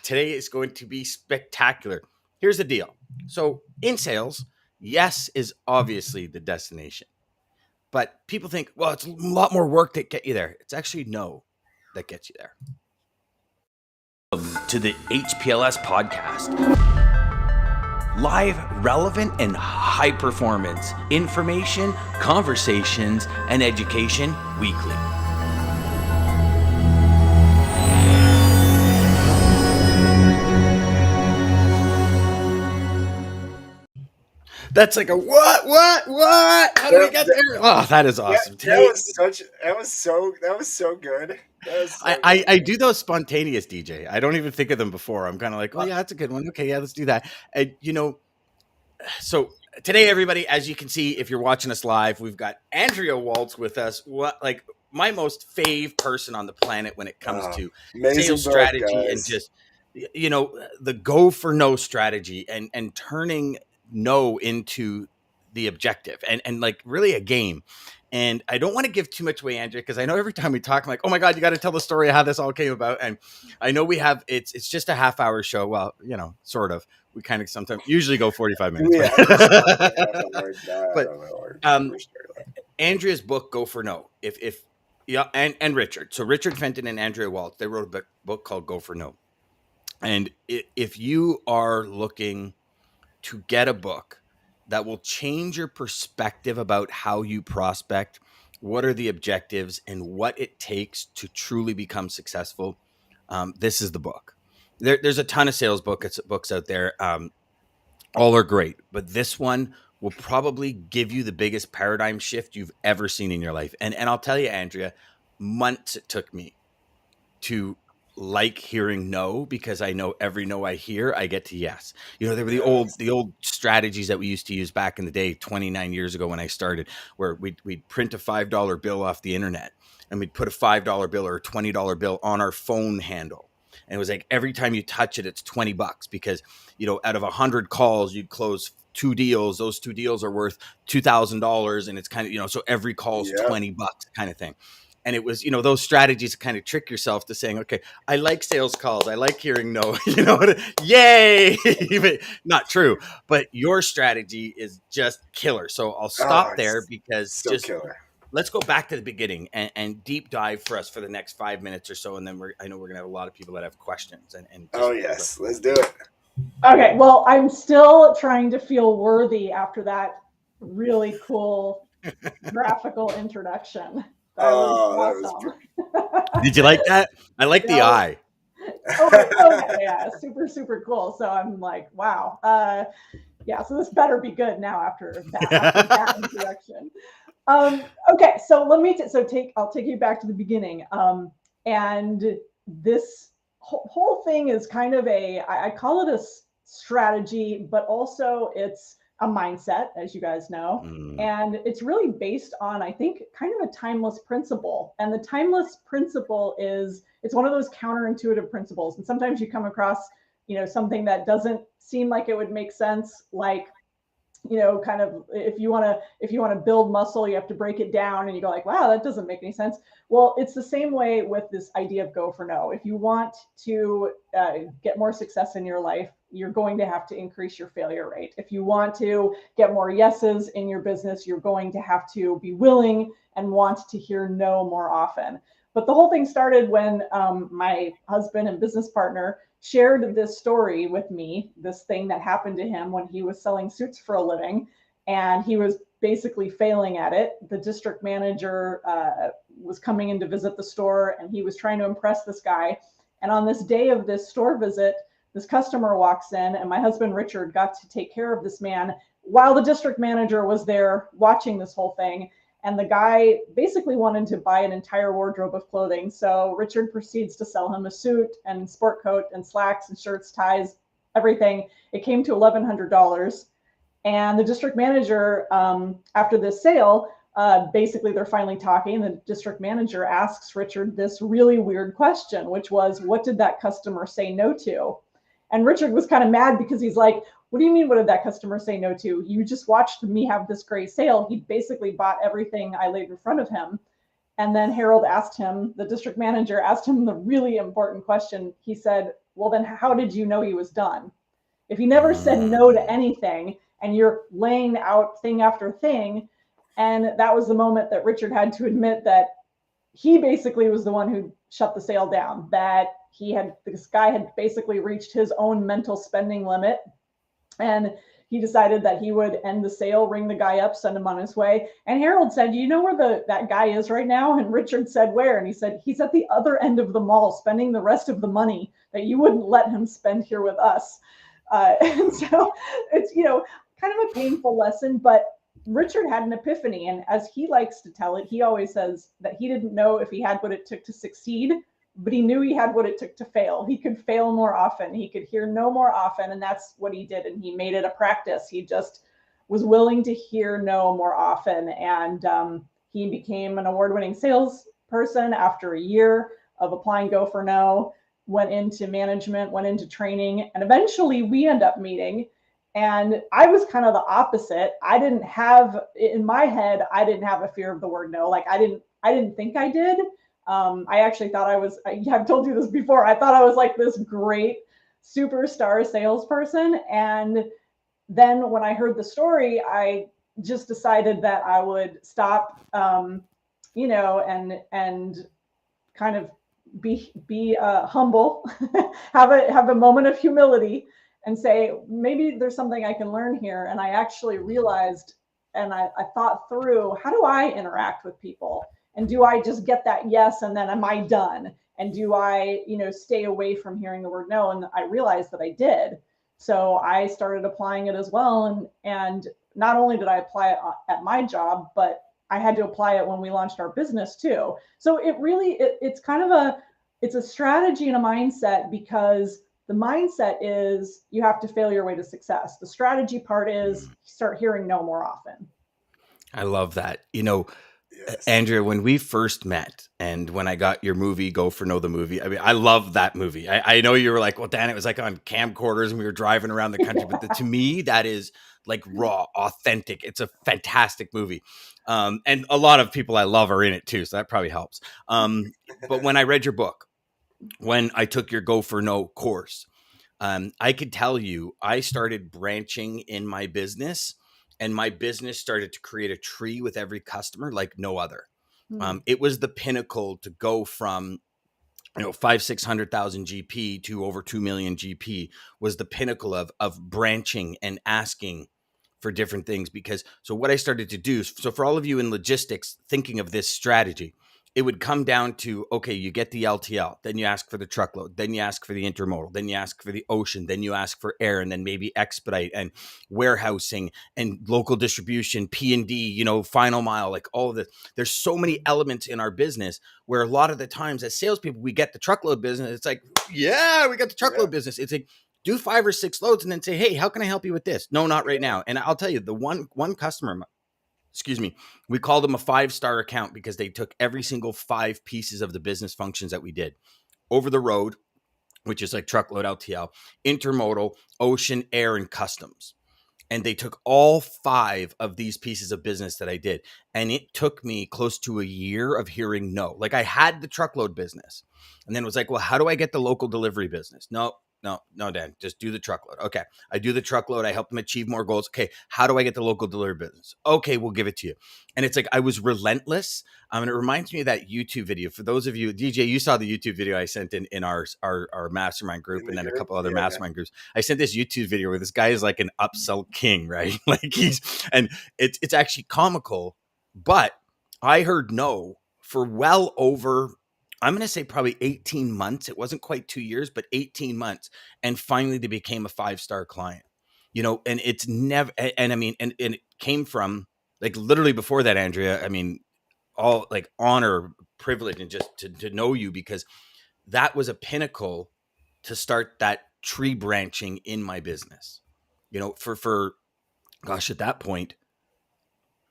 today is going to be spectacular. Here's the deal. So in sales, yes is obviously the destination. But people think, well, it's a lot more work that get you there. It's actually no that gets you there. To the HPLS podcast. Live, relevant, and high performance information, conversations, and education weekly. That's like a what? How did we get there? Oh, that is awesome. That was so good. I do those spontaneous, DJ. I don't even think of them before. I'm kind of like, oh yeah, that's a good one. Okay, yeah, let's do that. And so today, everybody, as you can see, if you're watching us live, we've got Andrea Waltz with us. Like my most fave person on the planet when it comes to sales strategy and just the go for no strategy and turning no into the objective and like really a game. And I don't want to give too much away, Andrea, because I know every time we talk, I'm like, oh my God, you got to tell the story of how this all came about. And I know we have, it's just a half-hour show. Well, sort of. We kind of sometimes usually go 45 minutes. But Andrea's book, Go for No. And Richard. So Richard Fenton and Andrea Waltz, they wrote a book called Go for No. And if you are looking to get a book that will change your perspective about how you prospect, what are the objectives, and what it takes to truly become successful, this is the book. There's a ton of sales books out there. All are great, but this one will probably give you the biggest paradigm shift you've ever seen in your life. And I'll tell you, Andrea, months it took me to like hearing no, because I know every no I hear, I get to yes. There were the old strategies that we used to use back in the day, 29 years ago when I started, where we'd print a $5 bill off the internet and we'd put a $5 bill or a $20 bill on our phone handle. And it was like, every time you touch it, it's $20 because, out of 100 calls, you'd close 2 deals. Those 2 deals are worth $2,000. And it's kind of, so every call is $20 kind of thing. And it was, those strategies kind of trick yourself to saying, okay, I like sales calls. I like hearing no, yay. Not true. But your strategy is just killer. So I'll stop there because killer. Let's go back to the beginning and deep dive for us for the next 5 minutes or so. And then I know we're going to have a lot of people that have questions. Let's do it. Okay. Well, I'm still trying to feel worthy after that really cool graphical introduction. That was awesome. Did you like that? I like the eye. Okay, yeah, super, super cool. So I'm like, wow. So this better be good now after that introduction. Okay, so I'll take you back to the beginning. And this whole thing is kind of I call it a strategy, but also it's a mindset, as you guys know. And it's really based on, I think, kind of a timeless principle. And the timeless principle is, it's one of those counterintuitive principles. And sometimes you come across, something that doesn't seem like it would make sense, like, kind of if you want to build muscle, you have to break it down, and you go like, wow, that doesn't make any sense. Well, it's the same way with this idea of go for no. If you want to get more success in your life, you're going to have to increase your failure rate. If you want to get more yeses in your business, you're going to have to be willing and want to hear no more often. But the whole thing started when my husband and business partner shared this story with me, this thing that happened to him when he was selling suits for a living, and he was basically failing at it. The district manager was coming in to visit the store, and he was trying to impress this guy. And on this day of this store visit, this customer walks in, and my husband, Richard, got to take care of this man while the district manager was there watching this whole thing. And the guy basically wanted to buy an entire wardrobe of clothing. So Richard proceeds to sell him a suit and sport coat and slacks and shirts, ties, everything. It came to $1,100. And the district manager, after this sale, basically they're finally talking. The district manager asks Richard this really weird question, which was, what did that customer say no to? And Richard was kind of mad because he's like, what do you mean, what did that customer say no to? You just watched me have this great sale. He basically bought everything I laid in front of him. And then Harold asked him, the district manager asked him the really important question. He said, well, then how did you know he was done? If he never said no to anything and you're laying out thing after thing, and that was the moment that Richard had to admit that he basically was the one who shut the sale down, that this guy had basically reached his own mental spending limit, and he decided that he would end the sale, ring the guy up, send him on his way. And Harold said, "You know where that guy is right now?" And Richard said, "Where?" And he said, "He's at the other end of the mall spending the rest of the money that you wouldn't let him spend here with us." And so it's, kind of a painful lesson, but Richard had an epiphany. And as he likes to tell it, he always says that he didn't know if he had what it took to succeed, but he knew he had what it took to fail. He could fail more often. He could hear no more often. And that's what he did. And he made it a practice. He just was willing to hear no more often. And he became an award-winning salesperson after a year of applying Go for No, went into management, went into training, and eventually we end up meeting. And I was kind of the opposite. I didn't have, in my head, I didn't have a fear of the word no. Like I didn't think I did. I actually thought I've told you this before, I thought I was like this great superstar salesperson. And then when I heard the story, I just decided that I would stop, and kind of be humble, have a moment of humility, and say, maybe there's something I can learn here. And I actually realized, and I thought through, how do I interact with people? And do I just get that yes, and then am I done? And do I, stay away from hearing the word no? And I realized that I did. So I started applying it as well. And not only did I apply it at my job, but I had to apply it when we launched our business too. So it's kind of it's a strategy and a mindset, because the mindset is you have to fail your way to success. The strategy part is start hearing no more often. I love that. Yes. Andrea, when we first met and when I got your movie, Go for No, the movie, I mean, I love that movie. I know you were like, well, Dan, it was like on camcorders and we were driving around the country. But to me, that is like raw, authentic. It's a fantastic movie. And a lot of people I love are in it too. So that probably helps. But when I read your book, when I took your Go for No course, I could tell you, I started branching in my business, and my business started to create a tree with every customer like no other. It was the pinnacle to go from 500,000-600,000 GP to over 2 million GP, was the pinnacle of branching and asking for different things. Because so what I started to do, so for all of you in logistics thinking of this strategy, it would come down to, okay, you get the LTL, then you ask for the truckload, then you ask for the intermodal, then you ask for the ocean, then you ask for air, and then maybe expedite and warehousing and local distribution, P&D, final mile, like all of this. There's so many elements in our business where a lot of the times as salespeople, we get the truckload business. It's like, yeah, we got the truckload business. It's like, do 5 or 6 loads and then say, hey, how can I help you with this? No, not right now. And I'll tell you, the one customer, we called them a 5-star account because they took every single 5 pieces of the business functions that we did: over the road, which is like truckload, LTL, intermodal, ocean, air, and customs. And they took all 5 of these pieces of business that I did. And it took me close to a year of hearing no. Like I had the truckload business and then it was like, well, how do I get the local delivery business? No, Dan, just do the truckload. Okay. I do the truckload. I help them achieve more goals. Okay. How do I get the local delivery business? Okay. We'll give it to you. And it's like, I was relentless. And it reminds me of that YouTube video. For those of you, DJ, you saw the YouTube video I sent in our mastermind group, and then a couple other mastermind groups. I sent this YouTube video where this guy is like an upsell king, right? Like and it's actually comical, but I heard no for well over, I'm going to say probably 18 months. It wasn't quite 2 years, but 18 months. And finally they became a 5-star client, and it's never, and I mean, and it came from like literally before that, Andrea, I mean, all like honor, privilege, and just to know you, because that was a pinnacle to start that tree branching in my business, for gosh, at that point,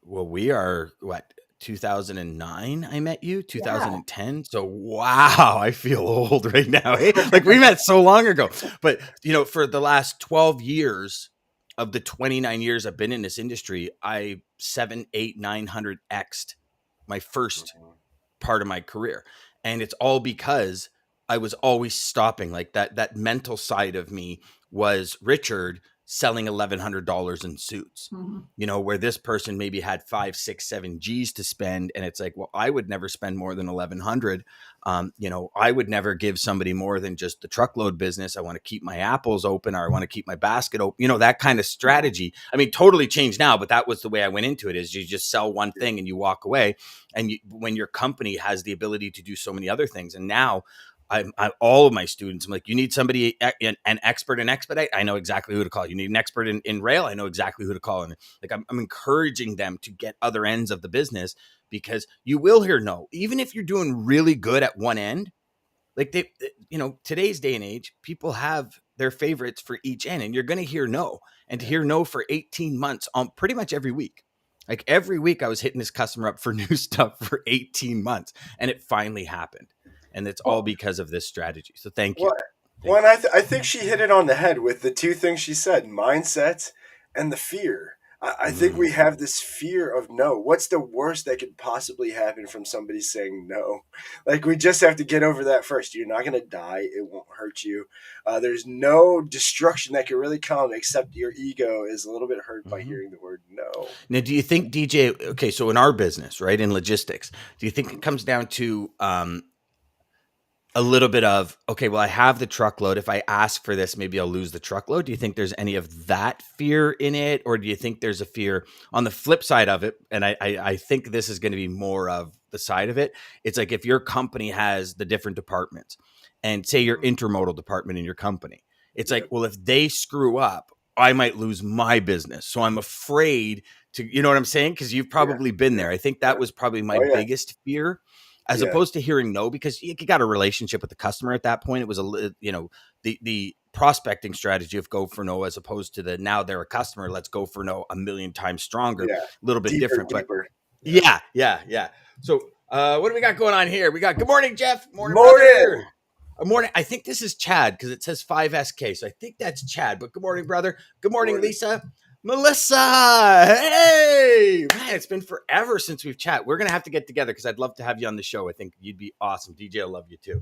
well, we are what, 2009 I met you, 2010. Yeah. So wow, I feel old right now. Hey? Like we met so long ago. But for the last 12 years of the 29 years I've been in this industry, I 700, 800, 900x'd my first part of my career. And it's all because I was always stopping. Like that mental side of me was Richard selling $1,100 in suits. Mm-hmm. Where this person maybe had 5, 6, 7 G's to spend, and it's like, well, I would never spend more than 1,100. I would never give somebody more than just the truckload business. I want to keep my apples open, or I want to keep my basket open. That kind of strategy. I mean, totally changed now, but that was the way I went into it. Is you just sell one thing and you walk away, and when your company has the ability to do so many other things, and now. All of my students, I'm like, you need somebody, an expert in expedite, I know exactly who to call. You need an expert in rail, I know exactly who to call. And like, I'm encouraging them to get other ends of the business, because you will hear no, even if you're doing really good at one end. Like today's day and age, people have their favorites for each end, and you're going to hear no, and to hear no for 18 months on pretty much every week. Like every week I was hitting this customer up for new stuff for 18 months, and it finally happened. And it's all because of this strategy. So thank you. Well, I think she hit it on the head with the two things she said: mindset and the fear. I think we have this fear of no. What's the worst that could possibly happen from somebody saying no? Like, we just have to get over that first. You're not going to die. It won't hurt you. There's no destruction that can really come, except your ego is a little bit hurt by hearing the word no. Now, do you think, DJ, okay, so in our business, right, in logistics, do you think it comes down to a little bit of, okay, well, I have the truckload. If I ask for this, maybe I'll lose the truckload. Do you think there's any of that fear in it? Or do you think there's a fear on the flip side of it? And I think this is going to be more of the side of it. It's like, if your company has the different departments, and say your intermodal department in your company, it's like, well, if they screw up, I might lose my business. So I'm afraid to, you know what I'm saying? Because you've probably been there. I think that was probably my biggest fear. As opposed to hearing no, because you got a relationship with the customer at that point. It was the prospecting strategy of go for no, as opposed to the now they're a customer, let's go for no a million times stronger, a little bit different. Deeper. But yeah. So what do we got going on here? We got good morning, Jeff. Morning. Morning. I think this is Chad, because it says 5SK. So I think that's Chad. But good morning, brother. Good morning, Lisa. Melissa, hey, man, it's been forever since we've chatted. We're going to have to get together, because I'd love to have you on the show. I think you'd be awesome. DJ, I love you too.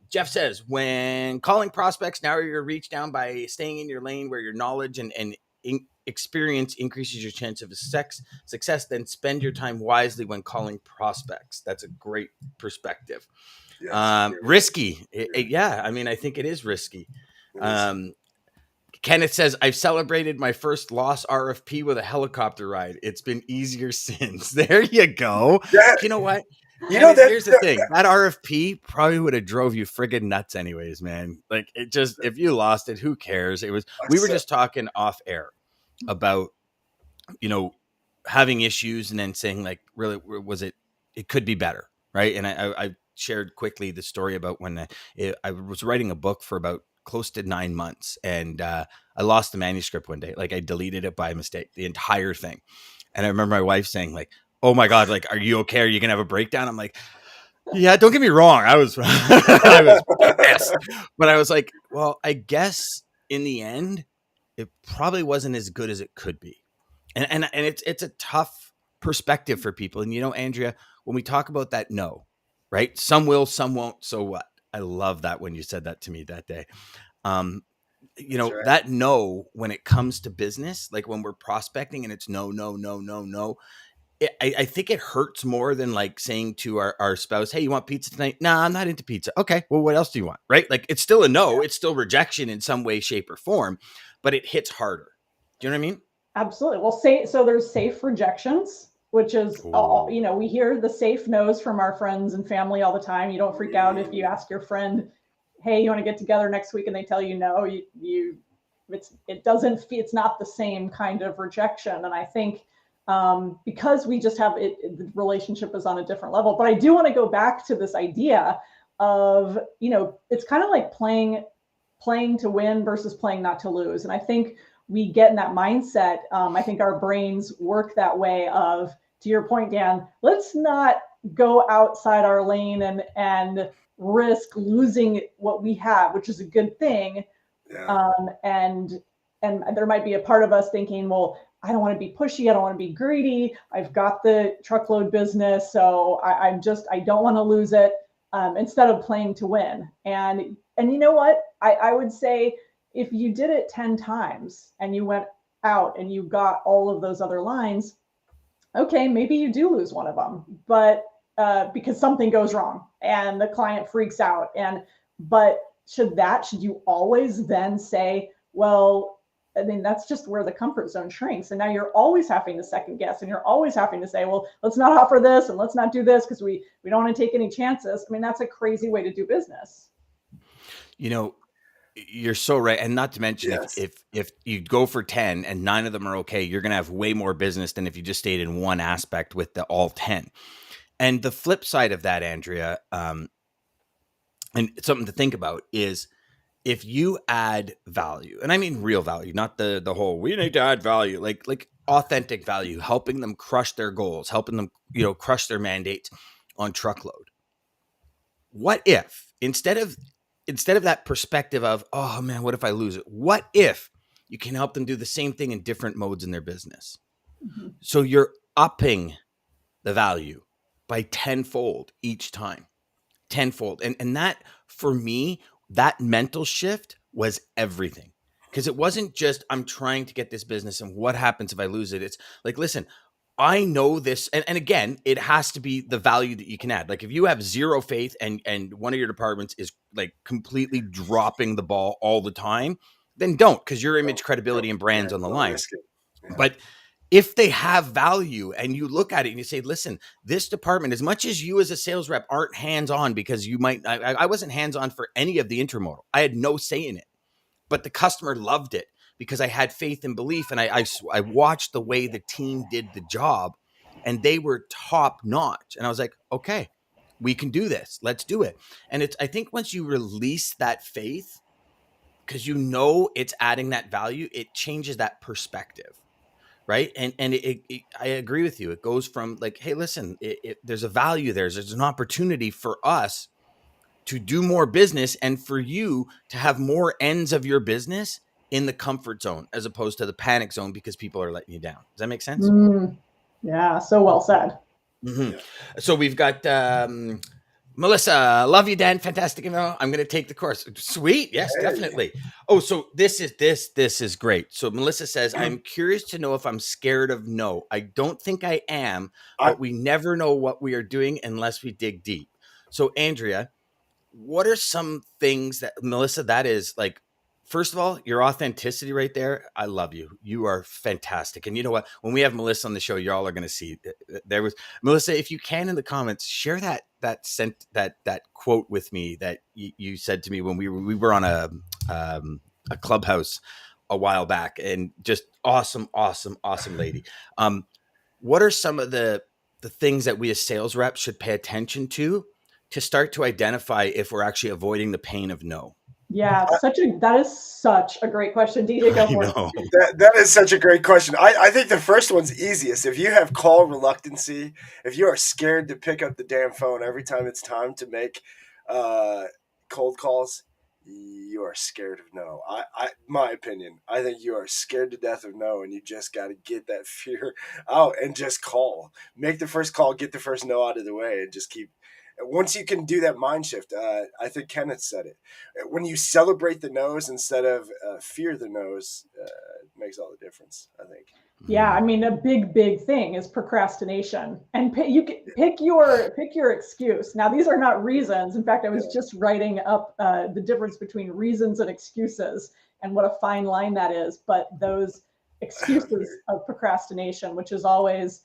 Jeff says, when calling prospects, narrow your reach down by staying in your lane where your knowledge and experience increases your chance of success. Then spend your time wisely when calling prospects. That's a great perspective. Risky. I mean, I think it is risky. Kenneth says, I've celebrated my first loss RFP with a helicopter ride. It's been easier since. There you go. You know what? Here's the thing. That RFP probably would have drove you friggin' nuts anyways, man. Like, it just, if you lost it, who cares? We were just talking off air about, having issues, and then saying, like, really, it could be better. Right. And I shared quickly the story about when I was writing a book for about close to 9 months, and I lost the manuscript one day. Like, I deleted it by mistake, the entire thing. And I remember my wife saying, like, oh my God, like, are you okay? Are you gonna have a breakdown? I'm like, yeah, don't get me wrong, I was I was pissed. But I was like, well, I guess in the end it probably wasn't as good as it could be. And it's a tough perspective for people. And Andrea, when we talk about that no, right? Some will, some won't. So what? I love that when you said that to me that day. That no, when it comes to business, like when we're prospecting and it's no. I think it hurts more than like saying to our spouse, hey, you want pizza tonight? No, I'm not into pizza. Okay, well, what else do you want? Right? Like, it's still a no. It's still rejection in some way, shape, or form, but it hits harder. Do you know what I mean? Absolutely. Well, so there's safe rejections, which is, we hear the safe no's from our friends and family all the time. You don't freak out if you ask your friend, hey, you want to get together next week? And they tell you no. It's not the same kind of rejection. And I think because we just have the relationship is on a different level. But I do want to go back to this idea of, it's kind of like playing to win versus playing not to lose. And I think we get in that mindset. I think our brains work that way of, to your point, Dan, let's not go outside our lane and risk losing what we have, which is a good thing. Yeah. And there might be a part of us thinking, well, I don't want to be pushy. I don't want to be greedy. I've got the truckload business, so I don't want to lose it. instead of playing to win. And you know what? I would say if you did it 10 times and you went out and you got all of those other lines, okay, maybe you do lose one of them, but because something goes wrong and the client freaks out. But should you always then say, well, I mean, that's just where the comfort zone shrinks. And now you're always having to second guess, and you're always having to say, well, let's not offer this and let's not do this because we don't want to take any chances. I mean, that's a crazy way to do business. You know, you're so right. And not to mention, Yes. if you go for 10 and 9 of them are okay, you're going to have way more business than if you just stayed in one aspect with the all 10. And the flip side of that, Andrea, and something to think about is if you add value, and I mean real value, not the whole we need to add value, like authentic value, helping them crush their goals, helping them, crush their mandate on truckload. What if instead of that perspective of, oh man, what if I lose it? What if you can help them do the same thing in different modes in their business? Mm-hmm. So you're upping the value by tenfold each time. Tenfold. And that, for me, that mental shift was everything. Because it wasn't just, I'm trying to get this business and what happens if I lose it? It's like, listen, I know this. And again, it has to be the value that you can add. Like if you have zero faith and one of your departments is like completely dropping the ball all the time, then don't, because your image, credibility, and brand's on the line. Yeah. But if they have value and you look at it and you say, listen, this department, as much as you as a sales rep aren't hands-on, because I wasn't hands-on for any of the intermodal. I had no say in it, but the customer loved it because I had faith and belief. And I watched the way the team did the job and they were top notch. And I was like, okay, we can do this. Let's do it. And I think once you release that faith, because it's adding that value, it changes that perspective. Right. And I agree with you. It goes from like, hey, listen, there's a value there. There's an opportunity for us to do more business and for you to have more ends of your business in the comfort zone as opposed to the panic zone because people are letting you down. Does that make sense? Yeah. So well said. Mm-hmm. So we've got Melissa, love you, Dan. Fantastic. I'm going to take the course. Sweet. Yes, definitely. Oh, so this is great. So Melissa says, I'm curious to know if I'm scared of no. I don't think I am, but we never know what we are doing unless we dig deep. So Andrea, what are some things that, Melissa, that is like, first of all, your authenticity right there. I love you. You are fantastic. And you know what? When we have Melissa on the show, y'all are going to see there was Melissa. If you can in the comments, share that quote with me that you said to me when we were on a clubhouse a while back, and just awesome lady. What are some of the things that we as sales reps should pay attention to start to identify if we're actually avoiding the pain of no? Yeah, that is such a great question. DJ, go for it. That is such a great question. I think the first one's easiest. If you have call reluctancy, if you are scared to pick up the damn phone every time it's time to make cold calls, you are scared of no. My opinion, I think you are scared to death of no, and you just got to get that fear out and just call. Make the first call, get the first no out of the way, and just keep. Once you can do that mind shift, I think Kenneth said it. When you celebrate the no's instead of fear the no's, it makes all the difference, I think. Yeah, I mean, a big thing is procrastination, and you can pick your excuse. Now, these are not reasons. In fact, I was just writing up the difference between reasons and excuses, and what a fine line that is. But those excuses of procrastination, which is always,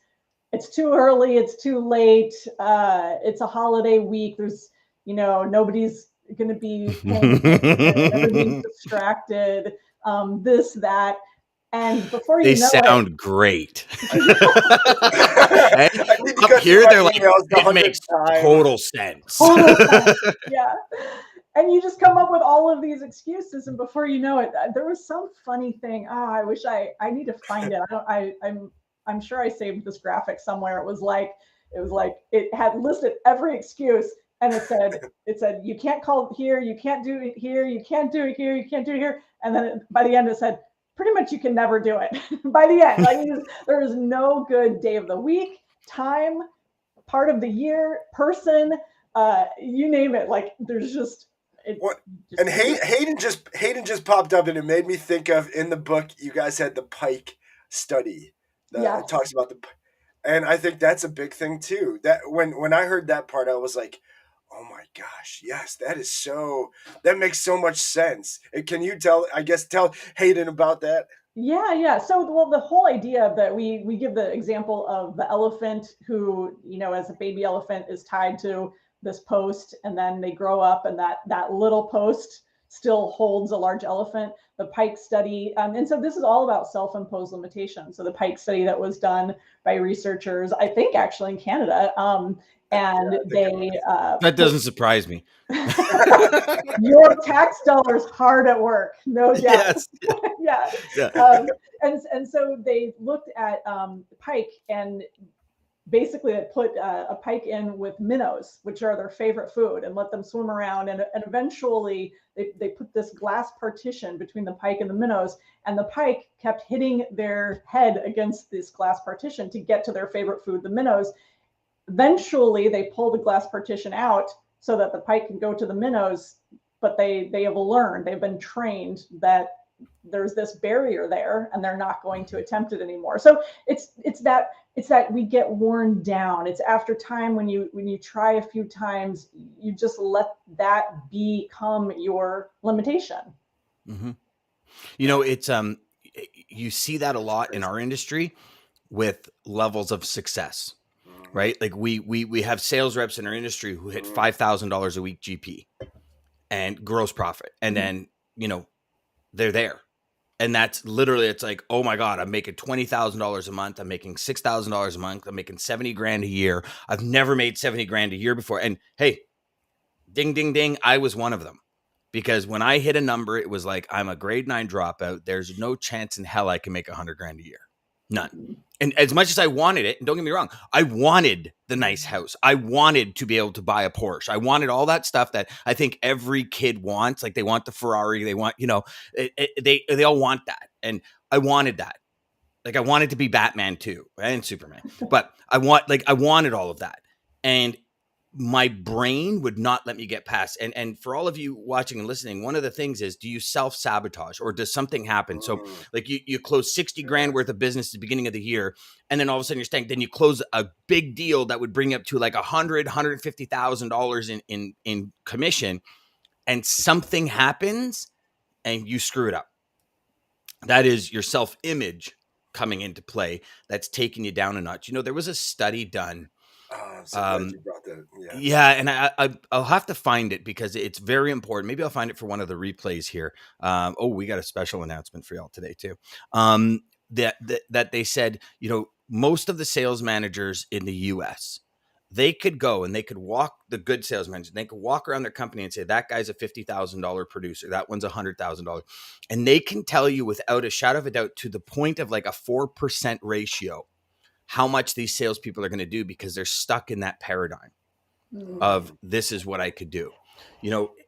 it's too early, it's too late, it's a holiday week, there's, nobody's going to be paying attention, everybody's distracted, this, that. And before you know sound great. Up here, they're like, it makes total sense. Total sense. Yeah. And you just come up with all of these excuses, and before you know it, there was some funny thing. I wish I need to find it. I'm sure I saved this graphic somewhere. It was like it had listed every excuse, and it said you can't call here, you can't do it here, you can't do it here, you can't do it here, and then by the end it said pretty much you can never do it. By the end, like there is no good day of the week, time, part of the year, person, You name it. Like there's just it. What? Just And Hayden just popped up, and it made me think of, in the book you guys had the Pike study. It yes. talks about and I think that's a big thing too. That when I heard that part, I was like, oh my gosh, yes, that makes so much sense. And can you tell Hayden about that? Yeah. So, well, the whole idea of that, we give the example of the elephant who, as a baby elephant is tied to this post, and then they grow up, and that little post still holds a large elephant. The Pike study, and so this is all about self-imposed limitation. So the Pike study that was done by researchers, I think actually in Canada, and they that doesn't surprise me. your tax dollars hard at work, no doubt. Yes. Yeah. And so they looked at pike, and basically they put a pike in with minnows, which are their favorite food, and let them swim around. And eventually they put this glass partition between the pike and the minnows, and the pike kept hitting their head against this glass partition to get to their favorite food, the minnows. Eventually they pull the glass partition out so that the pike can go to the minnows, but they have learned, they've been trained that there's this barrier there, and they're not going to attempt it anymore. So it's that we get worn down. It's after time, when you try a few times, you just let that become your limitation. Mm-hmm. It's you see that a lot in our industry with levels of success, right? Like we have sales reps in our industry who hit $5,000 a week GP and gross profit, and then they're there. And that's literally, it's like, oh my God, I'm making $20,000 a month. I'm making $6,000 a month. I'm making 70 grand a year. I've never made 70 grand a year before. And hey, ding, ding, ding. I was one of them, because when I hit a number, it was like, I'm a grade 9 dropout. There's no chance in hell I can make 100 grand a year. None. And as much as I wanted it, and don't get me wrong, I wanted the nice house. I wanted to be able to buy a Porsche. I wanted all that stuff that I think every kid wants. Like they want the Ferrari. They want, they all want that. And I wanted that. Like I wanted to be Batman too, and Superman. But I wanted all of that. And my brain would not let me get past. And for all of you watching and listening, one of the things is, do you self-sabotage, or does something happen? So like you close 60 grand worth of business at the beginning of the year, and then all of a sudden you're staying, then you close a big deal that would bring you up to like $150,000 in commission, and something happens and you screw it up. That is your self-image coming into play. That's taking you down a notch. There was a study done. I'm so glad you brought that. Yeah, and I'll have to find it because it's very important. Maybe I'll find it for one of the replays here. We got a special announcement for y'all today too. That they said, most of the sales managers in the US, they could go and they could walk, the good sales managers, they could walk around their company and say, that guy's a $50,000 producer, that one's $100,000, and they can tell you without a shadow of a doubt, to the point of like a 4% ratio, how much these salespeople are going to do, because they're stuck in that paradigm of this is what I could do.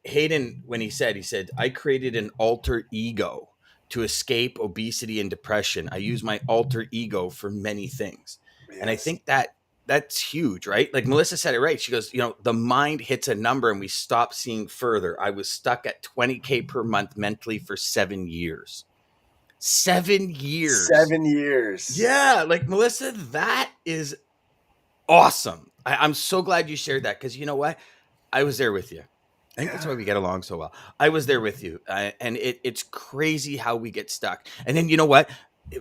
Hayden, when he said, I created an alter ego to escape obesity and depression. I use my alter ego for many things. Yes. And I think that's huge, right? Like Melissa said it right. She goes, the mind hits a number and we stop seeing further. I was stuck at 20K per month mentally for 7 years. 7 years. 7 years. Yeah. Like Melissa, that is awesome. I'm so glad you shared that, because you know what? I was there with you. I think that's why we get along so well. I was there with you. And it's crazy how we get stuck. And then you know what,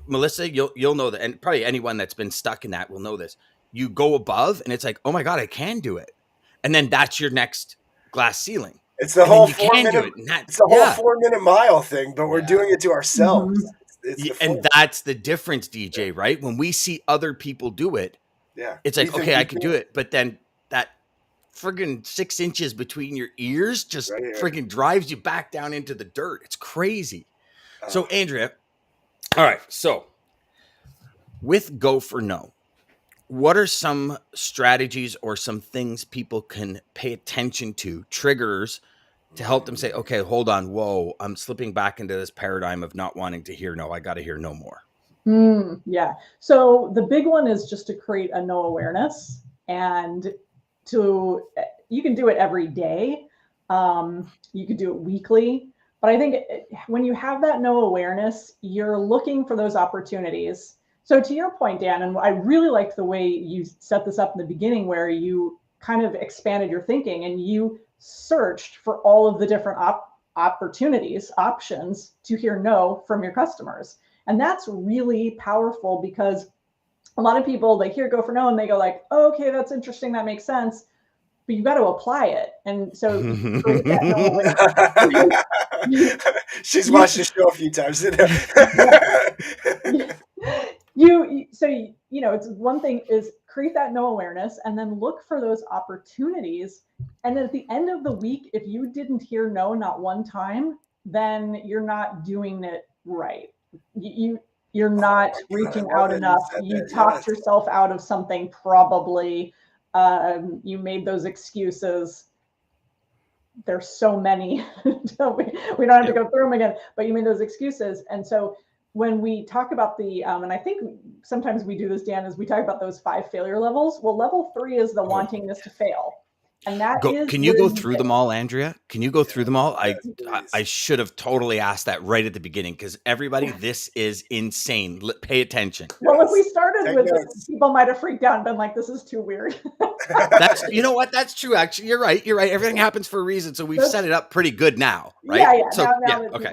Melissa, you'll know that. And probably anyone that's been stuck in that will know this. You go above and it's like, oh my God, I can do it. And then that's your next glass ceiling. It's the whole 4-minute. It's the whole 4-minute mile thing, but we're doing it to ourselves. And that's the difference, DJ. Right? When we see other people do it, it's like, okay, I could do it. But then that friggin' 6 inches between your ears just friggin' drives you back down into the dirt. It's crazy. So, Andrea, all right. So, with Go for No, what are some strategies or some things people can pay attention to, triggers, to help them say, okay, hold on, whoa, I'm slipping back into this paradigm of not wanting to hear no. I got to hear no more. Yeah. So the big one is just to create a no awareness, and to you can do it every day. You could do it weekly. But I think when you have that no awareness, you're looking for those opportunities. So to your point, Dan, and I really liked the way you set this up in the beginning, where you kind of expanded your thinking and you searched for all of the different opportunities, options to hear no from your customers. And that's really powerful, because a lot of people, they hear go for no and they go like, oh, okay, that's interesting, that makes sense, but you've got to apply it. And so you create that no awareness. She's watched the show a few times. It's one thing is create that no awareness and then look for those opportunities. And then at the end of the week, if you didn't hear no not one time, then you're not doing it right. You're not reaching out enough. You talked yourself out of something, probably. You made those excuses. There's so many. We don't have to go through them again, but you made those excuses. And so when we talk about and I think sometimes we do this, Dan, is we talk about those 5 failure levels. Well, level 3 is the wantingness to fail. And that is. Can you go through them all, Andrea? Can you go through them all? I should have totally asked that right at the beginning, because everybody, this is insane. Pay attention. Well, if we started with this, people might have freaked out and been like, this is too weird. You know what? That's true. Actually, you're right. Everything happens for a reason. So we've set it up pretty good now, right? Yeah. So, okay.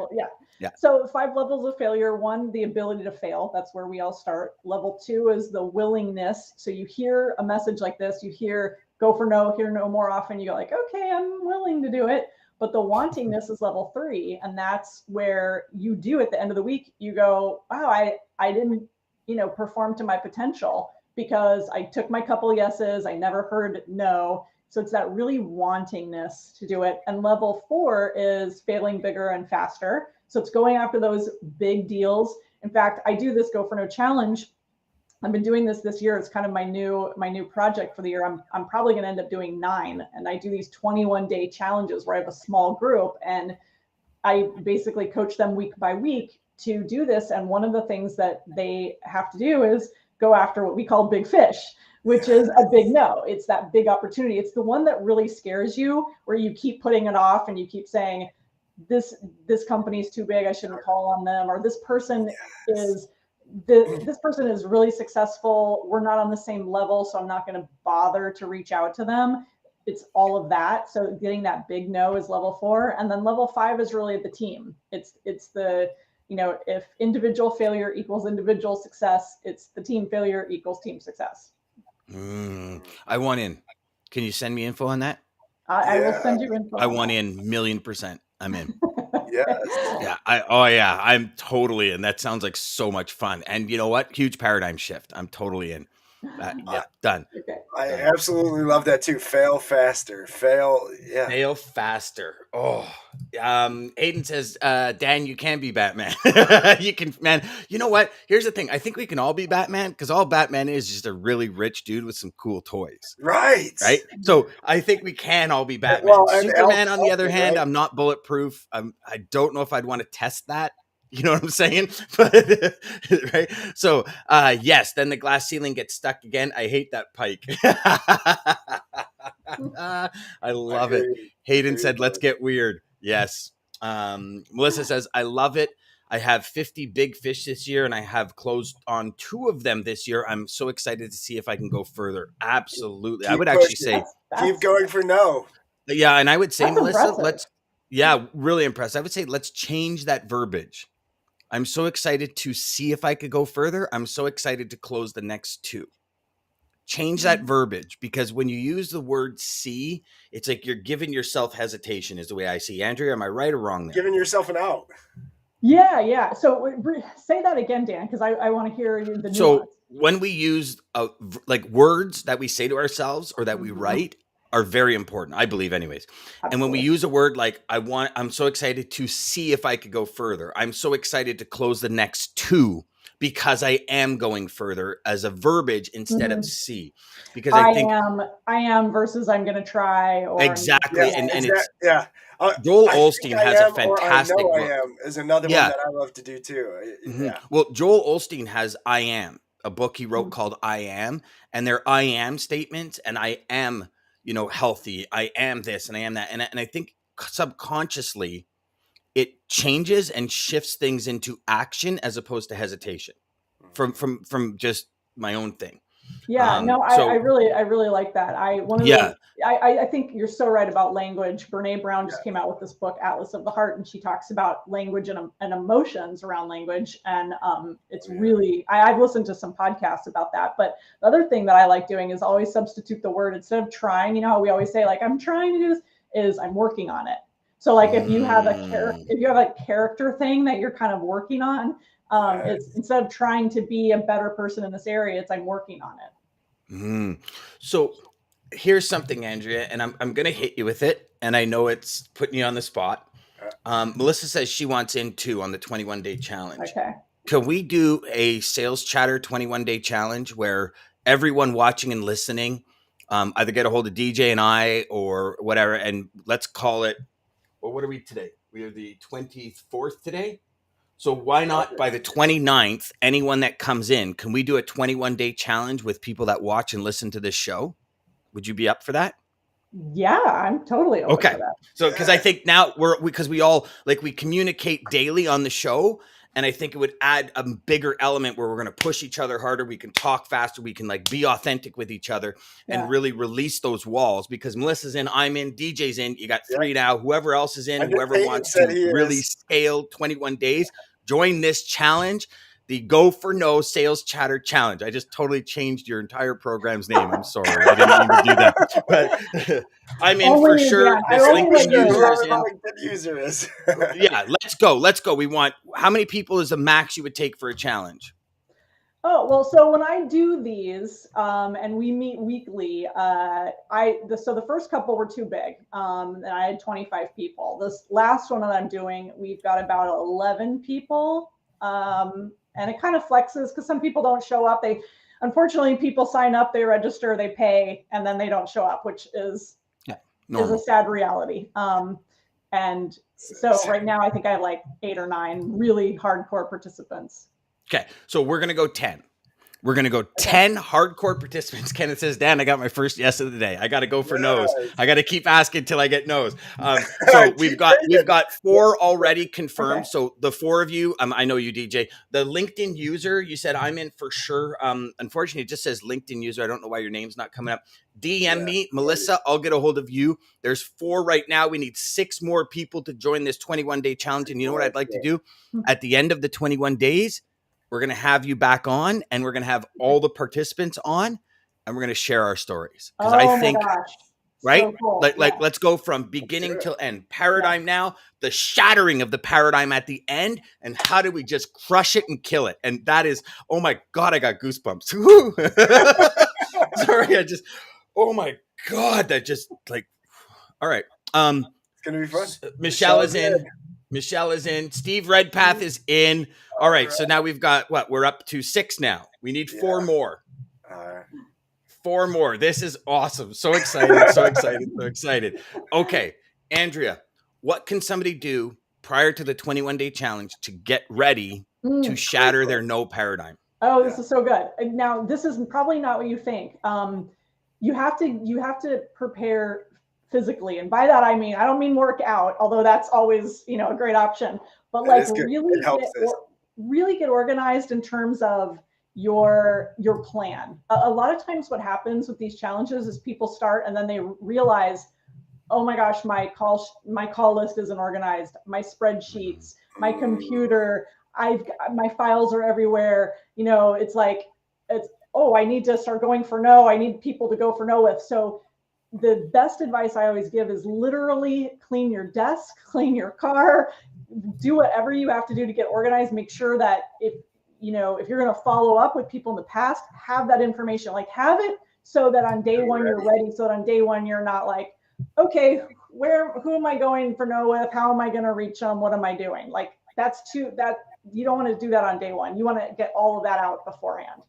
Yeah. So 5 levels of failure. 1, the ability to fail. That's where we all start. Level 2 is the willingness. So you hear a message like this, you hear go for no, hear no more often. You go like, okay, I'm willing to do it. But the wantingness is level 3. And that's where you do at the end of the week, you go, wow, I didn't, perform to my potential, because I took my couple yeses. I never heard no. So it's that really wantingness to do it. And level 4 is failing bigger and faster. So it's going after those big deals. In fact, I do this go for no challenge. I've been doing this year. It's kind of my new project for the year. I'm probably going to end up doing 9, and I do these 21-day challenges where I have a small group, and I basically coach them week by week to do this. And one of the things that they have to do is go after what we call big fish, which is a big no. It's that big opportunity. It's the one that really scares you, where you keep putting it off and you keep saying, this company is too big, I shouldn't call on them, or this person is this person is really successful, we're not on the same level, so I'm not going to bother to reach out to them. It's all of that. So getting that big no is level 4. And then level 5 is really the team. It's the, if individual failure equals individual success, it's the team failure equals team success. I want in. Can you send me info on that? I will send you info. I want in 1,000,000%. I'm in. Yeah. I'm totally in. That sounds like so much fun. And you know what? Huge paradigm shift. I'm totally in. Done. Okay. I absolutely love that too. Fail faster. Fail faster. Oh, Aiden says, Dan, you can be Batman. You can, man. You know what? Here's the thing. I think we can all be Batman, because all Batman is just a really rich dude with some cool toys. Right. So I think we can all be Batman. Well, Superman, on the other hand, right? I'm not bulletproof. I don't know if I'd want to test that. You know what I'm saying? But, right. So, yes, then the glass ceiling gets stuck again. I hate that pike. I love it. Hayden said, let's get weird. Yes. Melissa says, I love it. I have 50 big fish this year, and I have closed on 2 of them this year. I'm so excited to see if I can go further. Absolutely. I would actually say, keep going for no. Yeah. And I would say, that's Melissa, impressive. really impressed. I would say, let's change that verbiage. I'm so excited to see if I could go further. I'm so excited to close the next 2. Change that verbiage, because when you use the word see, it's like you're giving yourself hesitation, is the way I see. Andrea, am I right or wrong there? Giving yourself an out. Yeah. So say that again, Dan, because I want to hear the nuance. So when we use like words that we say to ourselves or that we write are very important, I believe anyways. Absolutely. And when we use a word like I'm so excited to see if I could go further. I'm so excited to close the next 2 because I am going further as a verbiage instead of see. Because I think I am versus I'm going to try. Or exactly. And it's Joel Osteen has a fantastic book. I am is another one that I love to do too. Yeah. Well, Joel Osteen has I Am, a book he wrote called I Am, and they're I am statements, and I am, healthy. I am this and I am that. And I think subconsciously it changes and shifts things into action as opposed to hesitation from just my own thing. Yeah, no, I So really like that. yeah, I think you're so right about language. Brene Brown just came out with this book, Atlas of the Heart, and she talks about language and emotions around language. And it's really, I've listened to some podcasts about that. But the other thing that I like doing is always substitute the word instead of trying. You know how we always say like I'm trying to do this, is I'm working on it. So like if you have a character thing that you're kind of working on, it's instead of trying to be a better person in this area, it's I'm working on it. So here's something, Andrea, and I'm going to hit you with it. And I know it's putting you on the spot. Melissa says she wants in too on the 21-day challenge. Okay. Can we do a sales chatter 21-day challenge where everyone watching and listening either get a hold of DJ and I or whatever, and let's call it, well, what are we today? We are the 24th today. So why not by the 29th, anyone that comes in, can we do a 21-day challenge with people that watch and listen to this show? Would you be up for that? Yeah, I'm totally open for that. So, because I think now because we all we communicate daily on the show, and I think it would add a bigger element where we're going to push each other harder. We can talk faster. We can be authentic with each other and really release those walls. Because Melissa's in, I'm in, DJ's in. You got 3 now. Whoever else is in, whoever wants to really scale 21 days, join this challenge. The Go for No Sales Chatter Challenge. I just totally changed your entire program's name. I'm sorry. I didn't mean to do that. But I'm in for sure. This LinkedIn user is. Yeah, let's go. Let's go. We want, how many people is the max you would take for a challenge? Oh, well, so when I do these and we meet weekly, so the first couple were too big and I had 25 people. This last one that I'm doing, we've got about 11 people. And it kind of flexes because some people don't show up. Unfortunately, people sign up, they register, they pay, and then they don't show up, which is a sad reality. And so right now, I think I have 8 or 9 really hardcore participants. Okay, so we're going to go 10. We're going to go 10 hardcore participants. Kenneth says, Dan, I got my first yes of the day. I got to go for no's. I got to keep asking till I get no's. So we've got 4 already confirmed. Okay. So the 4 of you, I know you, DJ. The LinkedIn user, you said I'm in for sure. Unfortunately, it just says LinkedIn user. I don't know why your name's not coming up. DM me, Melissa. I'll get a hold of you. There's 4 right now. We need 6 more people to join this 21-day challenge. And you know what I'd like to do? At the end of the 21 days, we're going to have you back on, and we're going to have all the participants on, and we're going to share our stories. Because I think, right? So cool. Let's go from beginning till end. Paradigm now, the shattering of the paradigm at the end, and how do we just crush it and kill it? And that is, oh my God, I got goosebumps. Sorry, oh my God, that just all right. It's going to be fun. Michelle is in. Michelle is in. Steve Redpath is in. All right. So now we've got we're up to 6 now. We need 4 more. 4 more. This is awesome. So excited. So excited. So excited. Okay. Andrea, what can somebody do prior to the 21-day challenge to get ready to shatter their no paradigm? Oh, this is so good. Now, this is probably not what you think. You have to prepare physically, and by that I mean I don't mean work out, although that's always a great option, but really get organized in terms of your plan. A lot of times what happens with these challenges is people start and then they realize, oh my gosh, my call list isn't organized, my spreadsheets, my computer, my files are everywhere. I need to start going for no. I need people to go for no with. So the best advice I always give is literally clean your desk, clean your car, do whatever you have to do to get organized. Make sure that if you're going to follow up with people in the past, have that information, have it so that on day 1 you're ready. So that on day 1 you're not okay, who am I going for no with? How am I going to reach them? What am I doing? You don't want to do that on day 1. You want to get all of that out beforehand.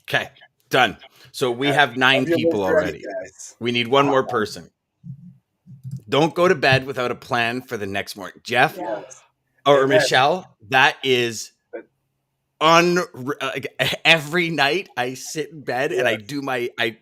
Okay. Done. So we have 9 people already. We need 1 more person. Don't go to bed without a plan for the next morning. Jeff or Michelle, that is like, every night I sit in bed and I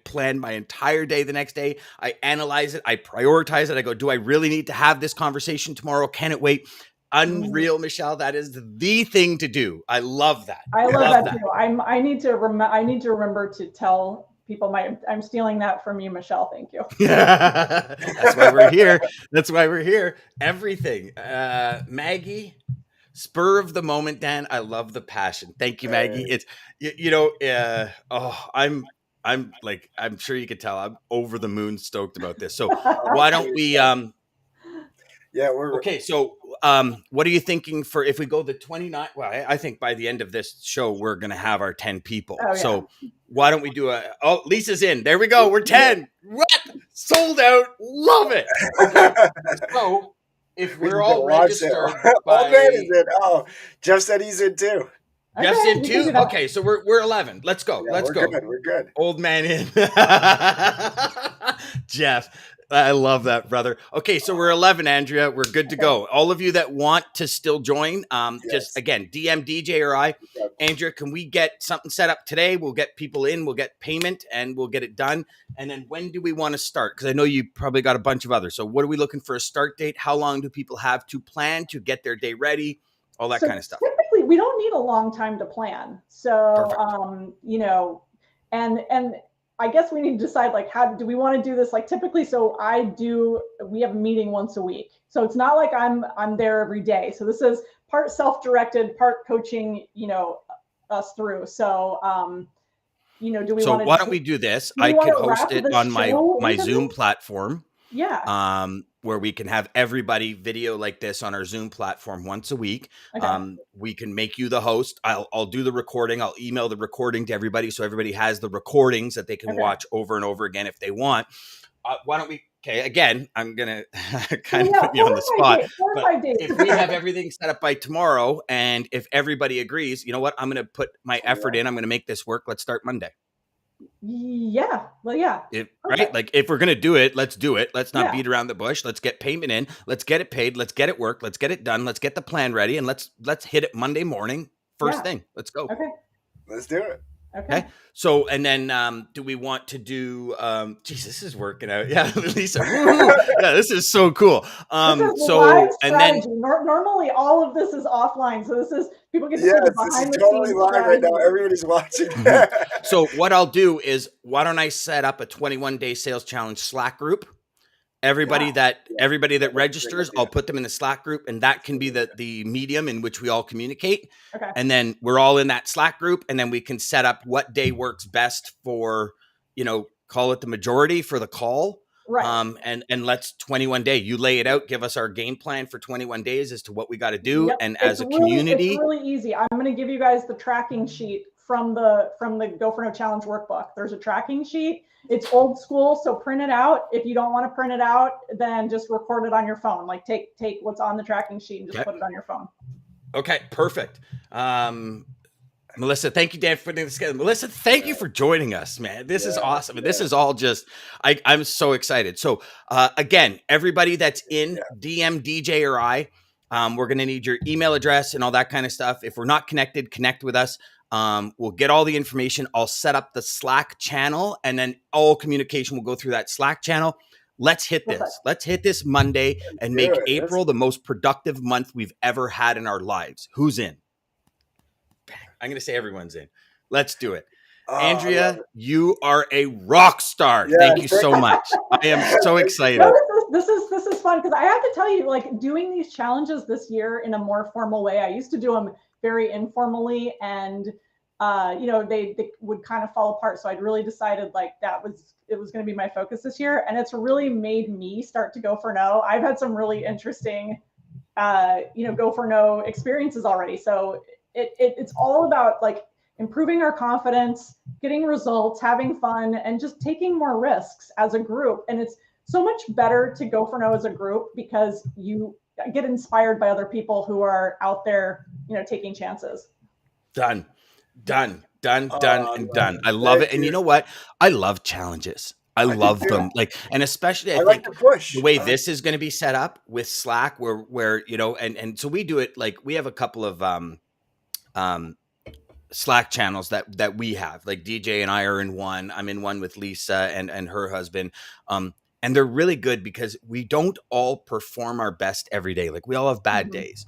plan my entire day the next day. I analyze it. I prioritize it. I go, do I really need to have this conversation tomorrow? Can it wait? Unreal, Michelle. That is the thing to do. I love that. I love that too. I need to remember to tell people I'm stealing that from you, Michelle. Thank you. That's why we're here. That's why we're here. Everything. Maggie, spur of the moment, Dan. I love the passion. Thank you, Maggie. It's I'm like, I'm sure you could tell I'm over the moon stoked about this. So why don't we we're okay, so what are you thinking for if we go the 29th? Well, I think by the end of this show, we're going to have our 10 people. Oh, yeah. So why don't we do Lisa's in. There we go. We're 10. What? Sold out. Love it. Okay. So if we're all registered Old man is in. Oh, Jeff said he's in too. Jeff's in too? Okay, so we're 11. Let's go. Yeah, Let's go. Good. We're good. Old man in. Jeff. I love that, brother. Okay, so we're 11, Andrea. We're good to go. All of you that want to still join, just again, DM DJ or I. Andrea, can we get something set up today? We'll get people in, we'll get payment, and we'll get it done. And then when do we want to start? Because I know you probably got a bunch of others. So what are we looking for a start date? How long do people have to plan to get their day ready? All that kind of stuff. Typically, we don't need a long time to plan. So, and I guess we need to decide, like, how do we want to do this? Like, typically, we have a meeting once a week. So it's not like I'm there every day. So this is part self-directed, part coaching, us through. So, do we so why don't we do this? I could host it on my Zoom platform. Yeah. Where we can have everybody video like this on our Zoom platform once a week. Okay. We can make you the host. I'll do the recording. I'll email the recording to everybody so everybody has the recordings that they can watch over and over again if they want. Why don't we? Okay, again, I'm gonna kind of put you on the spot. But if we have everything set up by tomorrow, and if everybody agrees, you know what? I'm gonna put my effort in. I'm gonna make this work. Let's start Monday. Yeah. Well, yeah. Right? Like, if we're going to do it, let's do it. Let's not beat around the bush. Let's get payment in. Let's get it paid. Let's get it worked. Let's get it done. Let's get the plan ready. And let's hit it Monday morning. First thing. Let's go. Okay. Let's do it. Okay. So, and then do we want to do, this is working out. Yeah, Lisa. Yeah, this is so cool. Normally all of this is offline. So this is, people get to see the behind the totally scenes live right now. Everybody's watching. So what I'll do is, why don't I set up a 21-day sales challenge Slack group? Everybody that registers, I'll put them in the Slack group, and that can be the medium in which we all communicate. Okay. And then we're all in that Slack group, and then we can set up what day works best for, call it the majority for the call. Right. And let's 21 day. You lay it out, give us our game plan for 21 days as to what we got to do. Yep. And as a community, it's really easy. I'm going to give you guys the tracking sheet from the Go for No Challenge workbook. There's a tracking sheet. It's old school, so print it out. If you don't want to print it out, then just record it on your phone. Like, take what's on the tracking sheet and just put it on your phone. Okay, perfect. Melissa, thank you, Dan, for putting this together. Melissa, thank you for joining us, man. This is awesome. And this is all just, I'm so excited. So again, everybody that's in DM, DJ, or I, we're going to need your email address and all that kind of stuff. If we're not connected, connect with us. We'll get all the information. I'll set up the Slack channel, and then all communication will go through that Slack channel. Let's hit this. Let's hit this Monday and make April the most productive month we've ever had in our lives. Who's in? I'm going to say everyone's in. Let's do it. Andrea, you are a rock star. Yeah, thank you so much. I am so excited. This is fun, because I have to tell you, like, doing these challenges this year in a more formal way. I used to do them very informally, and they would kind of fall apart. So I'd really decided, like, it was going to be my focus this year, and it's really made me start to go for no. I've had some really interesting go for no experiences already. So it's all about, like, improving our confidence, getting results, having fun, and just taking more risks as a group. And it's so much better to go for no as a group, because you get inspired by other people who are out there, taking chances. Done. I love it. And you know what? I love challenges. I love them. Like, and especially I think the way this is going to be set up with Slack, where and so we do it, like, we have a couple of Slack channels that we have. Like DJ and I are in one. I'm in one with Lisa and her husband. And they're really good because we don't all perform our best every day. Like we all have bad days.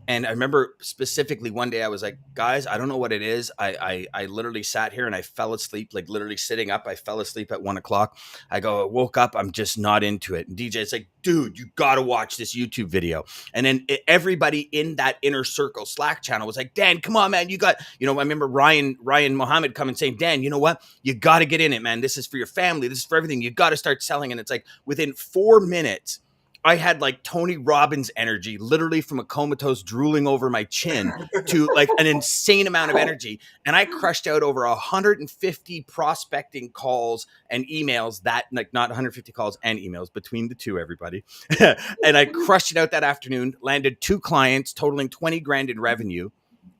And I remember specifically one day I was like, guys, I don't know what it is. I literally sat here and I fell asleep, like literally sitting up. I fell asleep at 1 o'clock. I woke up. I'm just not into it. And DJ's like, dude, you got to watch this YouTube video. And then everybody in that inner circle Slack channel was like, Dan, come on, man. I remember Ryan Mohammed coming saying, Dan, you know what? You got to get in it, man. This is for your family. This is for everything. You got to start selling. And it's like within 4 minutes, I had like Tony Robbins energy, literally from a comatose drooling over my chin to like an insane amount of energy. And I crushed out over 150 prospecting calls and emails not 150 calls and emails between the two, everybody. And I crushed it out that afternoon, landed 2 clients totaling 20 grand in revenue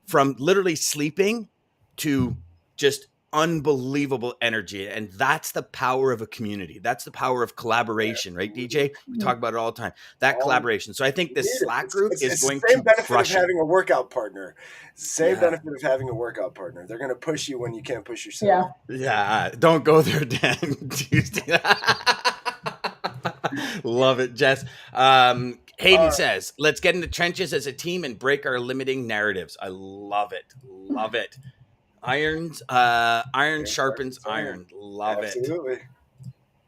from literally sleeping to just unbelievable energy. And that's the power of a community. That's the power of collaboration, right, DJ? We talk about it all the time. That collaboration. So I think this Slack group is going to crush it. It's the same benefit of having a workout partner. It's the same benefit of having a workout partner. They're going to push you when you can't push yourself. Yeah. Don't go there, Dan. Love it, Jess. Hayden says, let's get in the trenches as a team and break our limiting narratives. I love it. Love it. Iron sharpens iron. Love Absolutely.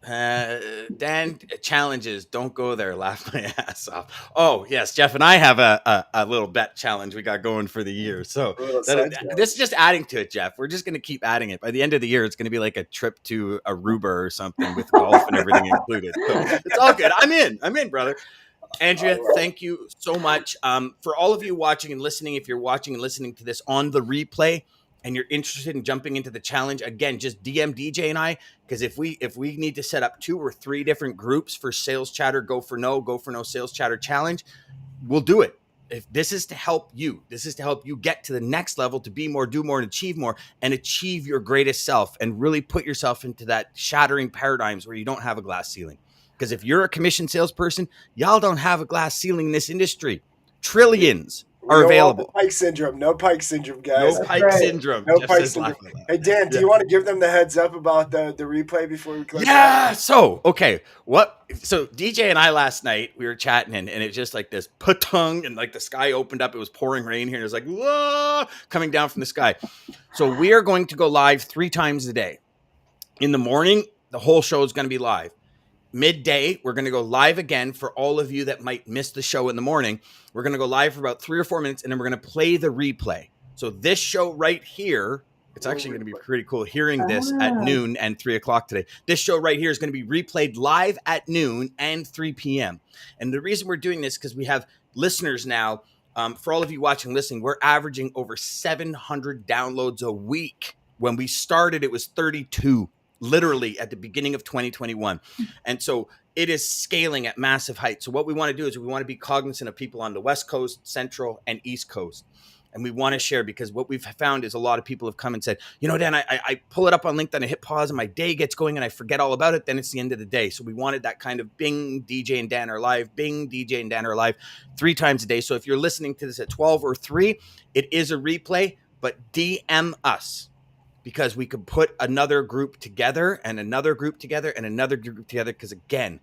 it. Dan, challenges. Don't go there. Laugh my ass off. Oh, yes. Jeff and I have a little bet challenge we got going for the year. So this is just adding to it, Jeff. We're just going to keep adding it. By the end of the year, it's going to be like a trip to Aruba or something with golf and everything included. So it's all good. I'm in, brother. Andrea, thank you so much. For all of you watching and listening, if you're watching and listening to this on the replay, and you're interested in jumping into the challenge, again, just DM DJ and I, because if we need to set up 2 or 3 different groups for Sales Chatter, Go for No Sales Chatter Challenge, we'll do it. If this is to help you, get to the next level, to be more, do more, and achieve your greatest self, and really put yourself into that shattering paradigms where you don't have a glass ceiling. Because if you're a commission salesperson, y'all don't have a glass ceiling in this industry. Trillions are available. Pike syndrome. No Pike syndrome, guys. No Pike syndrome. No Pike syndrome. Hey, Dan, do you want to give them the heads up about the replay before we close? Yeah. So, okay. So DJ and I last night, we were chatting and it's just like this patung and like the sky opened up. It was pouring rain here. And it was like, whoa, coming down from the sky. So we are going to go live 3 times a day. In the morning, the whole show is going to be live. Midday, we're going to go live again for all of you that might miss the show in the morning. We're going to go live for about 3 or 4 minutes, and then we're going to play the replay. So this show right here, it's actually going to be pretty cool hearing this at noon and 3 o'clock today. This show right here is going to be replayed live at noon and 3 p.m. And the reason we're doing this is because we have listeners now. For all of you watching and listening, we're averaging over 700 downloads a week. When we started, it was 32. Literally at the beginning of 2021. And so it is scaling at massive heights. So what we want to do is we want to be cognizant of people on the West Coast, Central, and East Coast. And we want to share, because what we've found is a lot of people have come and said, you know, Dan, I pull it up on LinkedIn, I hit pause and my day gets going and I forget all about it. Then it's the end of the day. So we wanted that kind of bing, DJ and Dan are live, bing, DJ and Dan are live 3 times a day. So if you're listening to this at 12 or 3, it is a replay, but DM us. Because we could put another group together and another group together and another group together. Because again,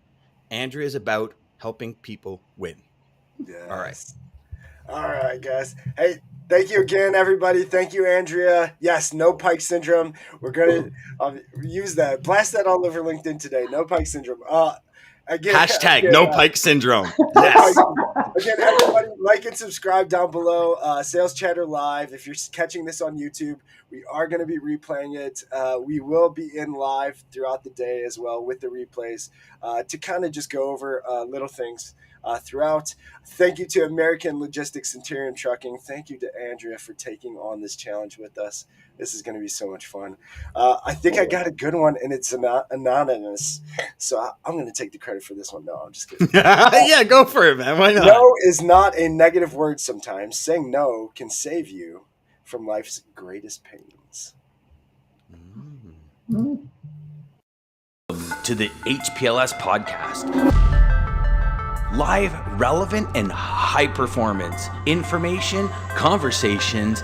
Andrea is about helping people win. Yes. All right, guys. Hey, thank you again, everybody. Thank you, Andrea. Yes, no Pike syndrome. We're going to use that. Blast that all over LinkedIn today. No Pike syndrome. Again, hashtag no Pike syndrome. Yes. Again, everybody, like and subscribe down below. Sales Chatter Live. If you're catching this on YouTube, we are going to be replaying it. We will be in live throughout the day as well with the replays to kind of just go over little things throughout. Thank you to American Logistics Centurion Trucking. Thank you to Andrea for taking on this challenge with us. This is going to be so much fun. I think I got a good one, and it's anonymous. So I'm going to take the credit for this one. No, I'm just kidding. Yeah, go for it, man. Why not? No is not a negative word sometimes. Saying no can save you from life's greatest pains. To the HPLS podcast. Live, relevant, and high performance information, conversations,